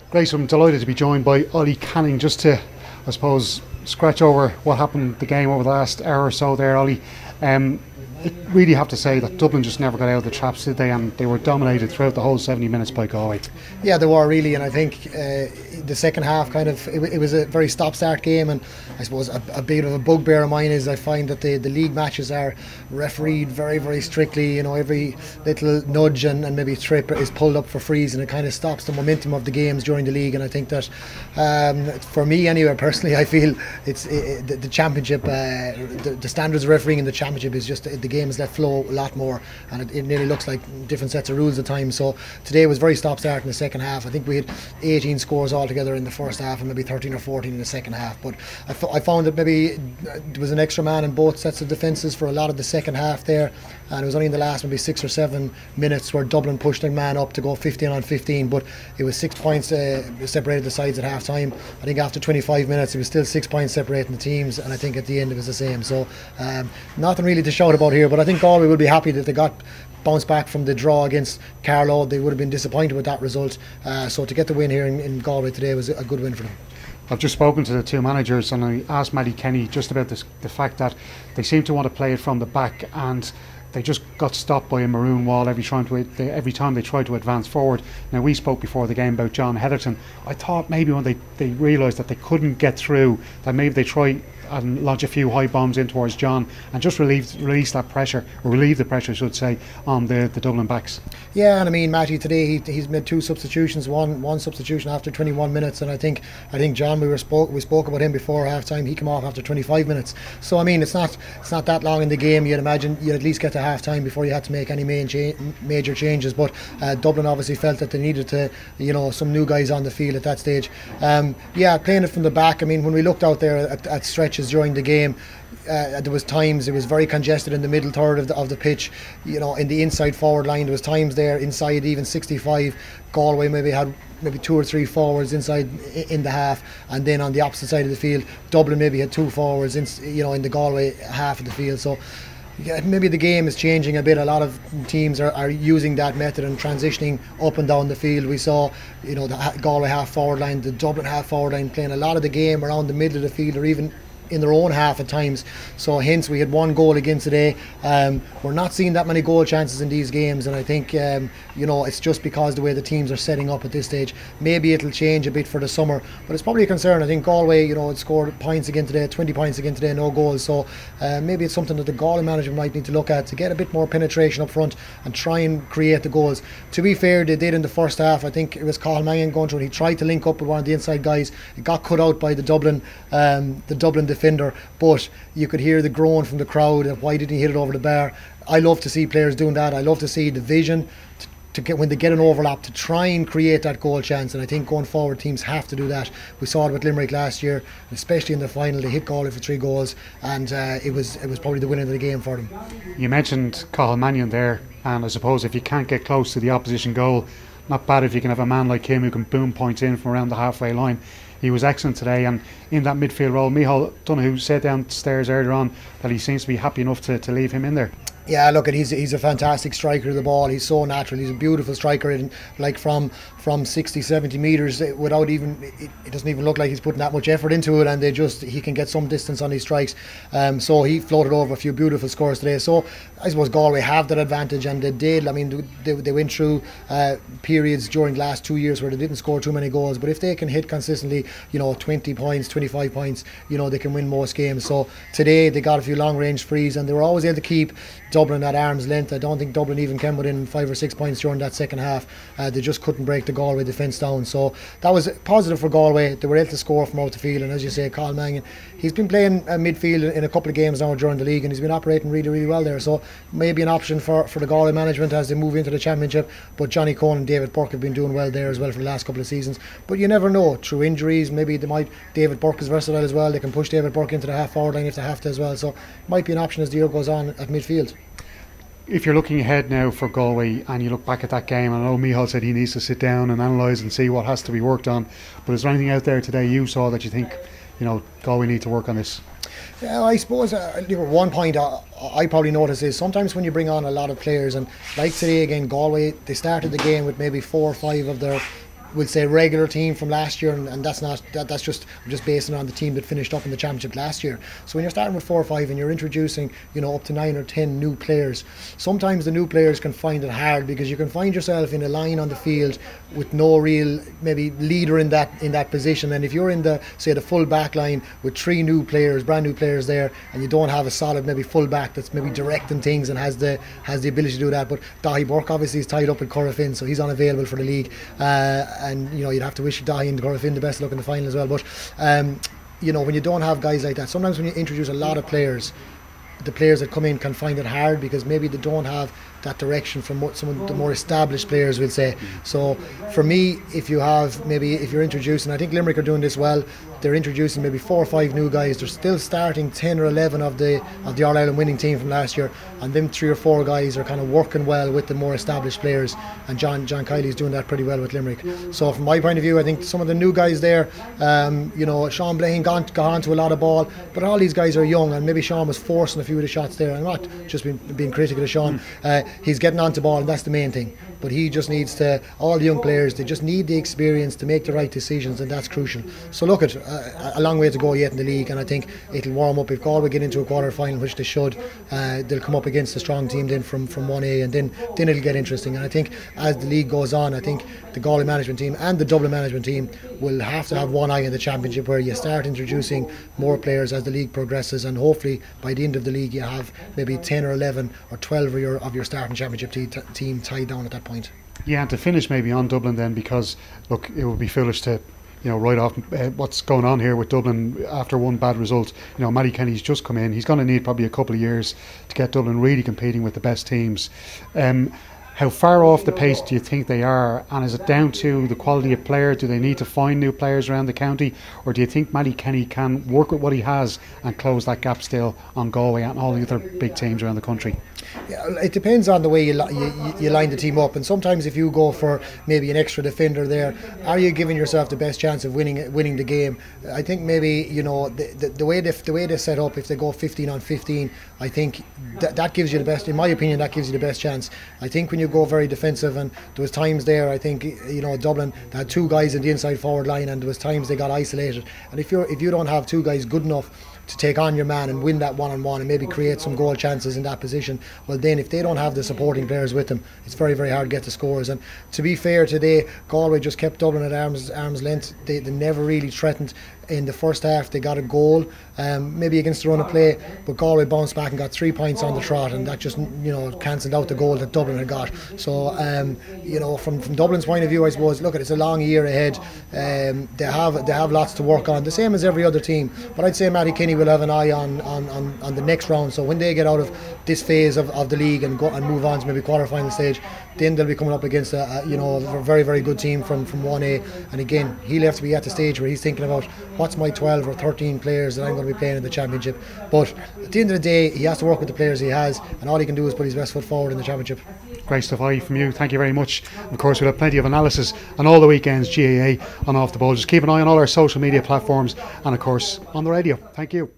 Grace, I'm delighted to be joined by Ollie Canning just to, I suppose, scratch over what happened the game over the last hour or so there, Ollie. Really have to say that Dublin just never got out of the traps, did they? And they were dominated throughout the whole 70 minutes by Galway. Yeah, they were really, and I think the second half it was a very stop-start game, and I suppose a bit of a bugbear of mine is I find that the league matches are refereed very, very strictly. You know, every little nudge and maybe trip is pulled up for frees, and it kind of stops the momentum of the games during the league. And I think that for me anyway, personally, I feel the championship, the standards of refereeing in the championship is just the games let flow a lot more, and it nearly looks like different sets of rules at times. So today was very stop-start in the second half. I think we had 18 scores altogether in the first half and maybe 13 or 14 in the second half, but I found that maybe there was an extra man in both sets of defences for a lot of the second half there, and it was only in the last maybe 6 or 7 minutes where Dublin pushed their man up to go 15 on 15, but it was 6 points separated the sides at half time. I think after 25 minutes it was still 6 points separating the teams, and I think at the end it was the same. So nothing really to shout about here, but I think Galway will be happy that they got bounced back from the draw against Carlow. They would have been disappointed with that result, so to get the win here in Galway today was a good win for them. I've just spoken to the two managers and I asked Matty Kenny just about the fact that they seem to want to play it from the back, and they just got stopped by a maroon wall every time they tried to advance forward. Now, we spoke before the game about John Heatherton. I thought maybe when they realised that they couldn't get through, that maybe they try and launch a few high bombs in towards John and just relieve the pressure, I should say, on the Dublin backs. Yeah, and I mean, Matty today he's made 2 substitutions, one substitution after 21 minutes, and I think John, we spoke about him before half time. He came off after 25 minutes. So I mean, it's not that long in the game. You'd imagine you'd at least get to half time before you had to make any major changes. But Dublin obviously felt that they needed to, some new guys on the field at that stage. Playing it from the back. I mean, when we looked out there at stretches during the game, there was times it was very congested in the middle third of the pitch. In the inside forward line, there was times there inside even 65. Galway maybe had 2 or 3 forwards inside in the half, and then on the opposite side of the field, Dublin maybe had 2 forwards in the Galway half of the field. So maybe the game is changing a bit. A lot of teams are using that method and transitioning up and down the field. We saw the Galway half forward line, the Dublin half forward line playing a lot of the game around the middle of the field or even in their own half at times. So hence we had 1 goal against today. We're not seeing that many goal chances in these games, and I think it's just because the way the teams are setting up at this stage. Maybe it'll change a bit for the summer, but it's probably a concern. I think Galway had scored points again today, 20 points again today, no goals. So maybe it's something that the Galway management might need to look at to get a bit more penetration up front and try and create the goals. To be fair, they did in the first half. I think it was Cathal Mangan going through, and he tried to link up with one of the inside guys. It got cut out by the Dublin defender, but you could hear the groan from the crowd of why didn't he hit it over the bar. I love to see players doing that. I love to see the vision to get when they get an overlap to try and create that goal chance, and I think going forward teams have to do that. We saw it with Limerick last year, especially in the final. They hit Galway for 3 goals, and it was probably the winner of the game for them. You mentioned Cathal Mangan there, and I suppose if you can't get close to the opposition goal, not bad if you can have a man like him who can boom points in from around the halfway line. He was excellent today, and in that midfield role, Micheál Donoghue said downstairs earlier on that he seems to be happy enough to leave him in there. Yeah, look, he's a fantastic striker of the ball. He's so natural. He's a beautiful striker, and like from 60, 70 metres without even, it doesn't even look like he's putting that much effort into it, and he can get some distance on his strikes. So he floated over a few beautiful scores today. So I suppose Galway have that advantage, and they did. I mean, they went through periods during the last 2 years where they didn't score too many goals, but if they can hit consistently, 20 points, 25 points, they can win most games. So today they got a few long range frees, and they were always able to keep Dublin at arm's length. I don't think Dublin even came within 5 or 6 points during that second half. They just couldn't break the Galway defence down. So that was positive for Galway. They were able to score from out the field, and as you say, Cathal Mangan, he's been playing midfield in a couple of games now during the league, and he's been operating really, really well there. So maybe an option for the Galway management as they move into the championship. But Johnny Cohen and David Burke have been doing well there as well for the last couple of seasons. But you never know, through injuries, maybe David Burke is versatile as well. They can push David Burke into the half forward line if they have to as well. So might be an option as the year goes on at midfield. If you're looking ahead now for Galway and you look back at that game, I know Micheál said he needs to sit down and analyse and see what has to be worked on, but is there anything out there today you saw that you think Galway need to work on this? Yeah, I suppose one point I probably notice is sometimes when you bring on a lot of players, and like today again, Galway, they started the game with maybe 4 or 5 of their we'll say regular team from last year, and that's not that's just I'm just basing it on the team that finished up in the championship last year. So when you're starting with 4 or 5 and you're introducing, you know, up to 9 or 10 new players, sometimes the new players can find it hard, because you can find yourself in a line on the field with no real maybe leader in that position. And if you're in the, say, the full back line with 3 new players, brand new players there, and you don't have a solid maybe full back that's maybe directing things and has the ability to do that. But Dahi Burke obviously is tied up with Corofin, so he's unavailable for the league. And you know, you'd have to wish Dahi and Corofin the best of luck in the final as well. But you know, when you don't have guys like that, sometimes when you introduce a lot of players, the players that come in can find it hard, because maybe they don't have that direction from what some of the more established players will say. So for me, if you're introducing, I think Limerick are doing this well, they're introducing maybe 4 or 5 new guys. They're still starting 10 or 11 of the All-Ireland winning team from last year, and them 3 or 4 guys are kind of working well with the more established players, and John Kiley's doing that pretty well with Limerick. So from my point of view, I think some of the new guys there, you know, Sean Blaine got on to a lot of ball, but all these guys are young, and maybe Sean was forcing a few of the shots there. I'm not just being critical of Sean. He's getting onto ball, and that's the main thing. But he just needs to, all the young players, they just need the experience to make the right decisions, and that's crucial. So look, at a long way to go yet in the league, and I think it'll warm up. If Galway get into a quarter final, which they should, they'll come up against a strong team then from 1A, and then it'll get interesting. And I think as the league goes on, I think the Galway management team and the Dublin management team will have to have one eye in the championship, where you start introducing more players as the league progresses, and hopefully by the end of the league you have maybe 10 or 11 or 12 of your starting championship team tied down at that point. Yeah, and to finish maybe on Dublin then, because look, it would be foolish to, you know, write off what's going on here with Dublin after one bad result. You know, Matty Kenny's just come in. He's going to need probably a couple of years to get Dublin really competing with the best teams. How far off the pace do you think they are, and is it down to the quality of player? Do they need to find new players around the county, or do you think Matty Kenny can work with what he has and close that gap still on Galway and all the other big teams around the country? Yeah, it depends on the way you line the team up, and sometimes if you go for maybe an extra defender there, are you giving yourself the best chance of winning the game? I think maybe, you know, the way they set up, if they go 15 on 15, I think that gives you the best, in my opinion, that gives you the best chance. I think when you go very defensive, and there was times there, I think, you know, Dublin, they had 2 guys in the inside forward line, and there was times they got isolated, and if you don't have 2 guys good enough to take on your man and win that one-on-one and maybe create some goal chances in that position, well then if they don't have the supporting players with them, it's very, very hard to get the scores. And to be fair, today Galway just kept Dublin at arm's length. They never really threatened. In the first half they got a goal, maybe against the run of play, but Galway bounced back and got 3 points on the trot, and that just, you know, cancelled out the goal that Dublin had got. So you know, from Dublin's point of view, I suppose, look, it's a long year ahead. They have lots to work on, the same as every other team, but I'd say Matty Kinney will have an eye on the next round. So when they get out of this phase of the league and go and move on to maybe quarter-final stage, then they'll be coming up against a very, very good team from 1A, and again, he'll have to be at the stage where he's thinking about what's my 12 or 13 players that I'm going to be playing in the championship. But at the end of the day, he has to work with the players he has, and all he can do is put his best foot forward in the championship. Great stuff, Ollie, from you. Thank you very much. Of course, we'll have plenty of analysis on all the weekends, GAA on Off the Ball. Just keep an eye on all our social media platforms, and of course on the radio. Thank you.